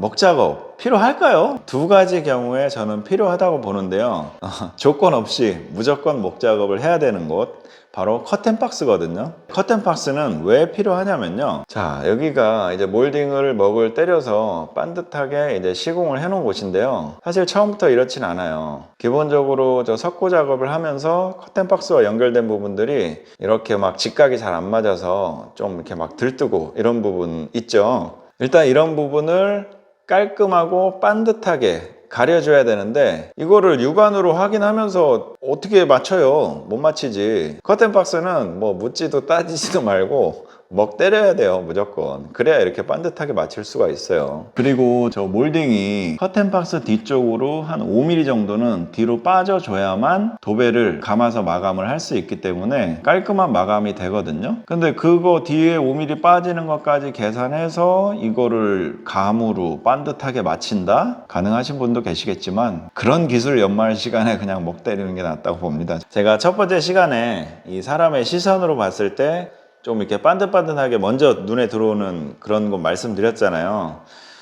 먹 작업 필요할까요? 두 가지 경우에 저는 필요하다고 보는데요. 조건 없이 무조건 먹 작업을 해야 되는 곳, 바로 커튼박스거든요. 커튼박스는 왜 필요하냐면요. 자, 여기가 이제 몰딩을 먹을 때려서 반듯하게 이제 시공을 해 놓은 곳인데요. 사실 처음부터 이렇진 않아요. 기본적으로 저 석고 작업을 하면서 커튼박스와 연결된 부분들이 이렇게 막 직각이 잘 안 맞아서 좀 이렇게 막 들뜨고 이런 부분 있죠. 일단 이런 부분을 깔끔하고 반듯하게 가려줘야 되는데 이거를 육안으로 확인하면서 어떻게 맞춰요? 못 맞히지. 커튼박스는 뭐 묻지도 따지지도 말고 먹 때려야 돼요, 무조건. 그래야 이렇게 반듯하게 맞출 수가 있어요. 그리고 저 몰딩이 커튼박스 뒤쪽으로 한 5mm 정도는 뒤로 빠져줘야만 도배를 감아서 마감을 할 수 있기 때문에 깔끔한 마감이 되거든요. 근데 그거 뒤에 5mm 빠지는 것까지 계산해서 이거를 감으로 반듯하게 맞춘다? 가능하신 분도 계시겠지만 그런 기술 연말 시간에 그냥 먹 때리는 게 낫다고 봅니다. 제가 첫 번째 시간에 이 사람의 시선으로 봤을 때 좀 이렇게 반듯반듯하게 먼저 눈에 들어오는 그런 거 말씀드렸잖아요.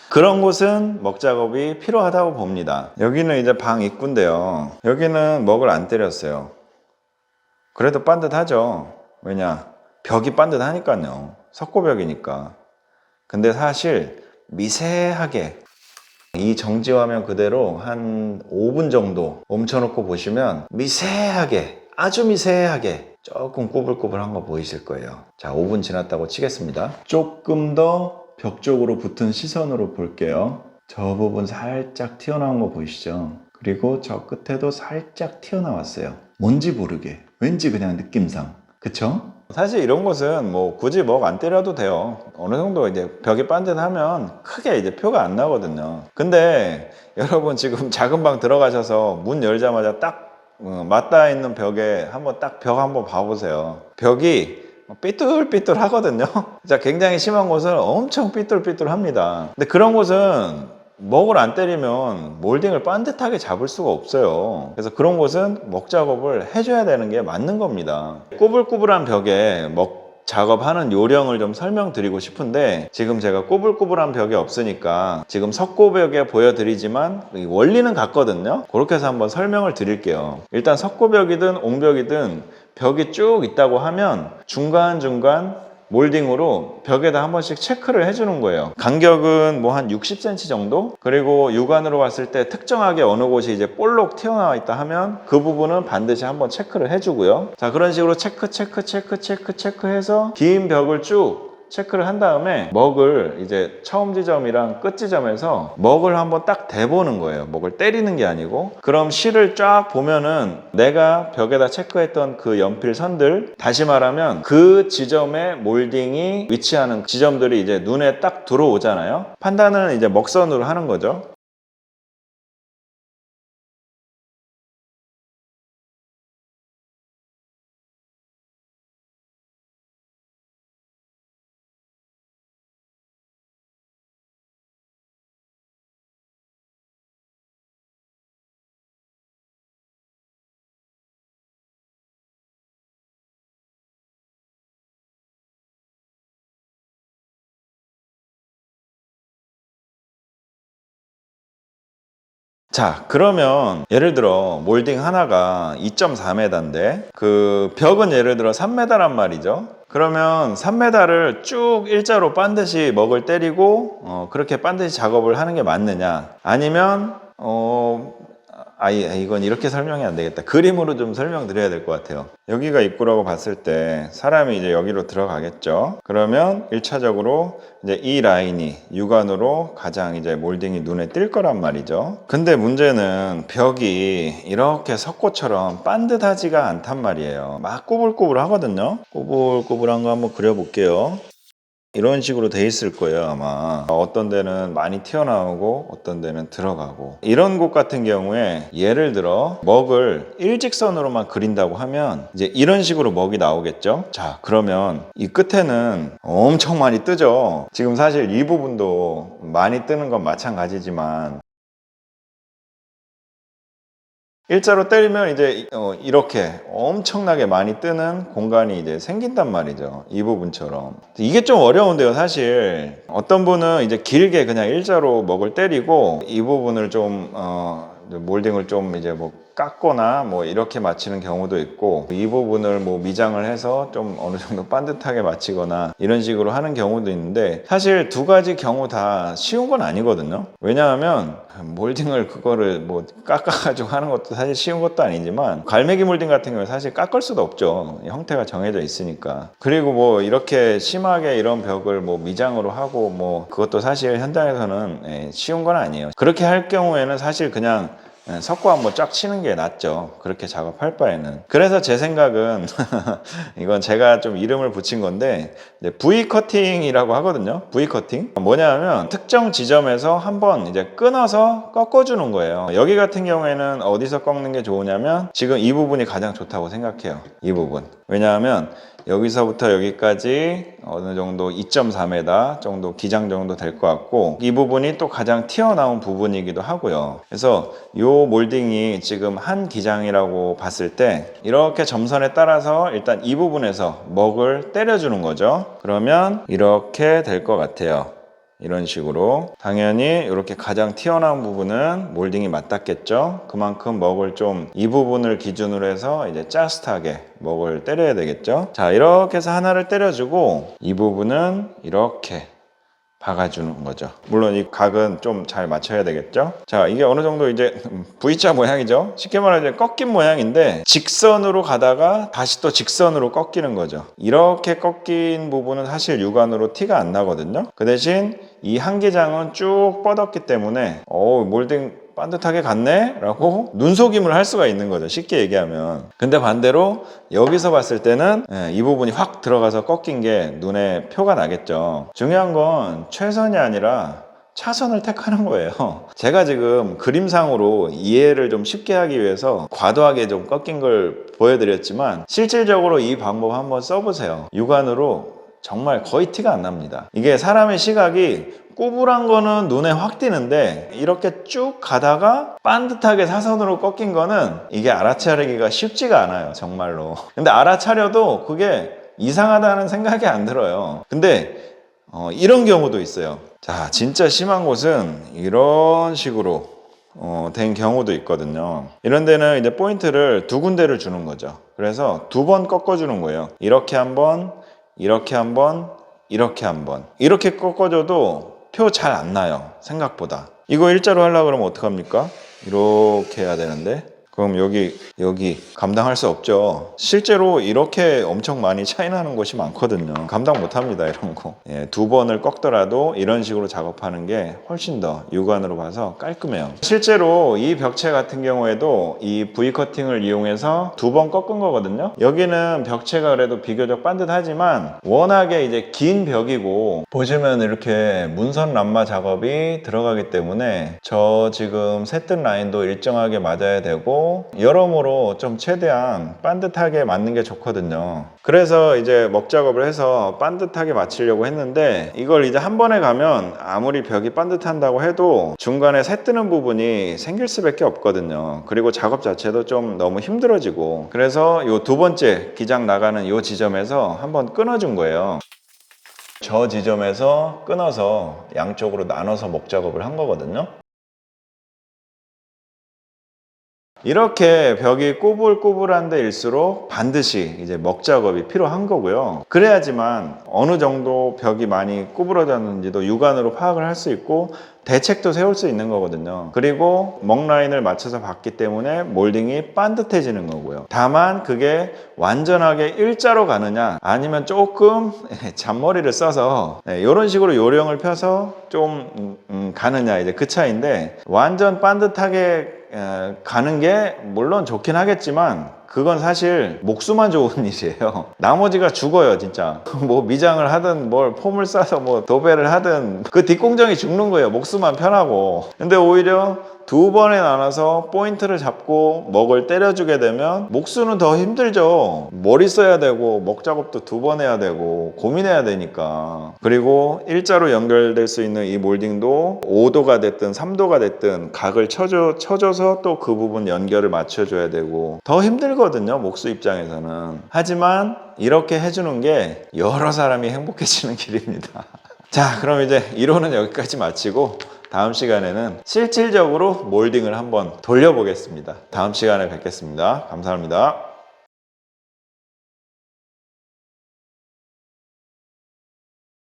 그런 곳은 먹 작업이 필요하다고 봅니다. 여기는 이제 방 입구인데요. 여기는 먹을 안 때렸어요. 그래도 반듯하죠. 왜냐? 벽이 반듯하니까요. 석고벽이니까. 근데 사실 미세하게 이 정지 화면 그대로 한 5분 정도 멈춰놓고 보시면 미세하게, 아주 미세하게 조금 꾸불꾸불한 거 보이실 거예요. 자, 5분 지났다고 치겠습니다. 조금 더 벽 쪽으로 붙은 시선으로 볼게요. 저 부분 살짝 튀어나온 거 보이시죠? 그리고 저 끝에도 살짝 튀어나왔어요. 뭔지 모르게, 왠지 그냥 느낌상. 그쵸? 사실 이런 것은 뭐 굳이 먹 안 때려도 돼요. 어느 정도 이제 벽이 반듯하면 크게 이제 표가 안 나거든요. 근데 여러분 지금 작은 방 들어가셔서 문 열자마자 딱 맞닿아 있는 벽에 한번 딱 벽 한번 봐보세요. 벽이 삐뚤삐뚤 하거든요. 자, 굉장히 심한 곳은 엄청 삐뚤삐뚤 합니다. 근데 그런 곳은 먹을 안 때리면 몰딩을 반듯하게 잡을 수가 없어요. 그래서 그런 곳은 먹 작업을 해줘야 되는 게 맞는 겁니다. 꾸불꾸불한 벽에 먹 작업하는 요령을 좀 설명드리고 싶은데 지금 제가 꾸불꾸불한 벽이 없으니까 지금 석고벽에 보여드리지만 원리는 같거든요. 그렇게 해서 한번 설명을 드릴게요. 일단 석고벽이든 옹벽이든 벽이 쭉 있다고 하면 중간중간 몰딩으로 벽에다 한 번씩 체크를 해주는 거예요. 간격은 뭐 한 60cm 정도? 그리고 육안으로 봤을 때 특정하게 어느 곳이 이제 볼록 튀어나와 있다 하면 그 부분은 반드시 한번 체크를 해주고요. 자, 그런 식으로 체크해서 긴 벽을 쭉 체크를 한 다음에 먹을 이제 처음 지점이랑 끝 지점에서 먹을 한번 딱 대보는 거예요. 먹을 때리는 게 아니고. 그럼 실을 쫙 보면은 내가 벽에다 체크했던 그 연필 선들, 다시 말하면 그 지점에 몰딩이 위치하는 지점들이 이제 눈에 딱 들어오잖아요. 판단은 이제 먹선으로 하는 거죠. 자, 그러면 예를 들어 몰딩 하나가 2.4m인데 그 벽은 예를 들어 3m란 말이죠. 그러면 3m를 쭉 일자로 반드시 먹을 때리고 그렇게 반드시 작업을 하는 게 맞느냐? 아니면 이건 이렇게 설명이 안 되겠다. 그림으로 좀 설명드려야 될 것 같아요. 여기가 입구라고 봤을 때 사람이 이제 여기로 들어가겠죠. 그러면 1차적으로 이제 이 라인이 육안으로 가장 이제 몰딩이 눈에 띌 거란 말이죠. 근데 문제는 벽이 이렇게 석고처럼 반듯하지가 않단 말이에요. 막 꼬불꼬불 하거든요. 꼬불꼬불한 거 한번 그려볼게요. 이런 식으로 돼 있을 거예요, 아마. 어떤 데는 많이 튀어나오고 어떤 데는 들어가고. 이런 곳 같은 경우에 예를 들어 먹을 일직선으로만 그린다고 하면 이제 이런 식으로 먹이 나오겠죠. 자, 그러면 이 끝에는 엄청 많이 뜨죠. 지금 사실 이 부분도 많이 뜨는 건 마찬가지지만 일자로 때리면 이제 이렇게 엄청나게 많이 뜨는 공간이 이제 생긴단 말이죠. 이 부분처럼. 이게 좀 어려운데요, 사실. 어떤 분은 이제 길게 그냥 일자로 먹을 때리고 이 부분을 좀 몰딩을 좀 이제 뭐 깎거나 뭐 이렇게 맞추는 경우도 있고, 이 부분을 뭐 미장을 해서 좀 어느 정도 반듯하게 맞추거나 이런 식으로 하는 경우도 있는데, 사실 두 가지 경우 다 쉬운 건 아니거든요. 왜냐하면 몰딩을 그거를 뭐 깎아가지고 하는 것도 사실 쉬운 것도 아니지만, 갈매기 몰딩 같은 경우는 사실 깎을 수도 없죠. 형태가 정해져 있으니까. 그리고 뭐 이렇게 심하게 이런 벽을 뭐 미장으로 하고 뭐 그것도 사실 현장에서는 쉬운 건 아니에요. 그렇게 할 경우에는 사실 그냥 석고 한번 쫙 치는 게 낫죠. 그렇게 작업할 바에는. 그래서 제 생각은 이건 제가 좀 이름을 붙인 건데, V 커팅이라고 하거든요. V 커팅 뭐냐면 특정 지점에서 한번 이제 끊어서 꺾어주는 거예요. 여기 같은 경우에는 어디서 꺾는 게 좋으냐면, 지금 이 부분이 가장 좋다고 생각해요. 이 부분. 왜냐하면 여기서부터 여기까지 어느 정도 2.4m 정도 기장 정도 될 것 같고, 이 부분이 또 가장 튀어나온 부분이기도 하고요. 그래서 이 몰딩이 지금 한 기장이라고 봤을 때 이렇게 점선에 따라서 일단 이 부분에서 먹을 때려주는 거죠. 그러면 이렇게 될 것 같아요. 이런 식으로. 당연히 이렇게 가장 튀어나온 부분은 몰딩이 맞닿겠죠. 그만큼 먹을 좀 이 부분을 기준으로 해서 이제 짜릿하게 먹을 때려야 되겠죠. 자, 이렇게 해서 하나를 때려주고 이 부분은 이렇게 박아주는 거죠. 물론 이 각은 좀 잘 맞춰야 되겠죠. 자, 이게 어느 정도 이제 V자 모양이죠. 쉽게 말하면 꺾인 모양인데, 직선으로 가다가 다시 또 직선으로 꺾이는 거죠. 이렇게 꺾인 부분은 사실 육안으로 티가 안 나거든요. 그 대신 이 한 기장은 쭉 뻗었기 때문에 몰딩 반듯하게 갔네? 라고 눈속임을 할 수가 있는 거죠. 쉽게 얘기하면. 근데 반대로 여기서 봤을 때는 이 부분이 확 들어가서 꺾인 게 눈에 표가 나겠죠. 중요한 건 최선이 아니라 차선을 택하는 거예요. 제가 지금 그림상으로 이해를 좀 쉽게 하기 위해서 과도하게 좀 꺾인 걸 보여드렸지만, 실질적으로 이 방법 한번 써보세요. 육안으로 정말 거의 티가 안 납니다. 이게 사람의 시각이 꾸불한 거는 눈에 확 띄는데, 이렇게 쭉 가다가 반듯하게 사선으로 꺾인 거는 이게 알아차리기가 쉽지가 않아요, 정말로. 근데 알아차려도 그게 이상하다는 생각이 안 들어요. 근데 이런 경우도 있어요. 자, 진짜 심한 곳은 이런 식으로 된 경우도 있거든요. 이런 데는 이제 포인트를 두 군데를 주는 거죠. 그래서 두 번 꺾어주는 거예요. 이렇게 한 번, 이렇게 한 번, 이렇게 한 번. 이렇게 꺾어줘도 표 잘 안 나요, 생각보다. 이거 일자로 하려고 그러면 어떡합니까? 이렇게 해야 되는데, 그럼 여기 감당할 수 없죠. 실제로 이렇게 엄청 많이 차이 나는 곳이 많거든요. 감당 못 합니다, 이런 거. 두 번을 꺾더라도 이런 식으로 작업하는 게 훨씬 더 육안으로 봐서 깔끔해요. 실제로 이 벽체 같은 경우에도 이 V 커팅을 이용해서 두 번 꺾은 거거든요. 여기는 벽체가 그래도 비교적 반듯하지만 워낙에 이제 긴 벽이고, 보시면 이렇게 문선 람마 작업이 들어가기 때문에 저 지금 새뜬 라인도 일정하게 맞아야 되고, 여러모로 좀 최대한 반듯하게 맞는 게 좋거든요. 그래서 이제 먹 작업을 해서 반듯하게 맞추려고 했는데, 이걸 이제 한 번에 가면 아무리 벽이 반듯한다고 해도 중간에 새 뜨는 부분이 생길 수밖에 없거든요. 그리고 작업 자체도 좀 너무 힘들어지고, 그래서 요 두 번째 기장 나가는 요 지점에서 한번 끊어준 거예요. 저 지점에서 끊어서 양쪽으로 나눠서 먹 작업을 한 거거든요. 이렇게 벽이 꼬불꼬불한 데일수록 반드시 이제 먹 작업이 필요한 거고요. 그래야지만 어느 정도 벽이 많이 구부러졌는지도 육안으로 파악을 할 수 있고 대책도 세울 수 있는 거거든요. 그리고 먹 라인을 맞춰서 봤기 때문에 몰딩이 반듯해지는 거고요. 다만 그게 완전하게 일자로 가느냐, 아니면 조금 잔머리를 써서 이런 식으로 요령을 펴서 좀 가느냐, 이제 그 차이인데, 완전 반듯하게 가는 게 물론 좋긴 하겠지만 그건 사실 목수만 좋은 일이에요. 나머지가 죽어요, 진짜. 뭐 미장을 하든 뭘 폼을 싸서 뭐 도배를 하든 그 뒷공정이 죽는 거예요. 목수만 편하고. 근데 오히려 두 번에 나눠서 포인트를 잡고 먹을 때려주게 되면 목수는 더 힘들죠. 머리 써야 되고 먹 작업도 두 번 해야 되고 고민해야 되니까. 그리고 일자로 연결될 수 있는 이 몰딩도 5도가 됐든 3도가 됐든 각을 쳐줘서 또 그 부분 연결을 맞춰줘야 되고 더 힘들거든요, 목수 입장에서는. 하지만 이렇게 해주는 게 여러 사람이 행복해지는 길입니다. 자, 그럼 이제 이론은 여기까지 마치고 다음 시간에는 실질적으로 몰딩을 한번 돌려보겠습니다. 다음 시간에 뵙겠습니다. 감사합니다.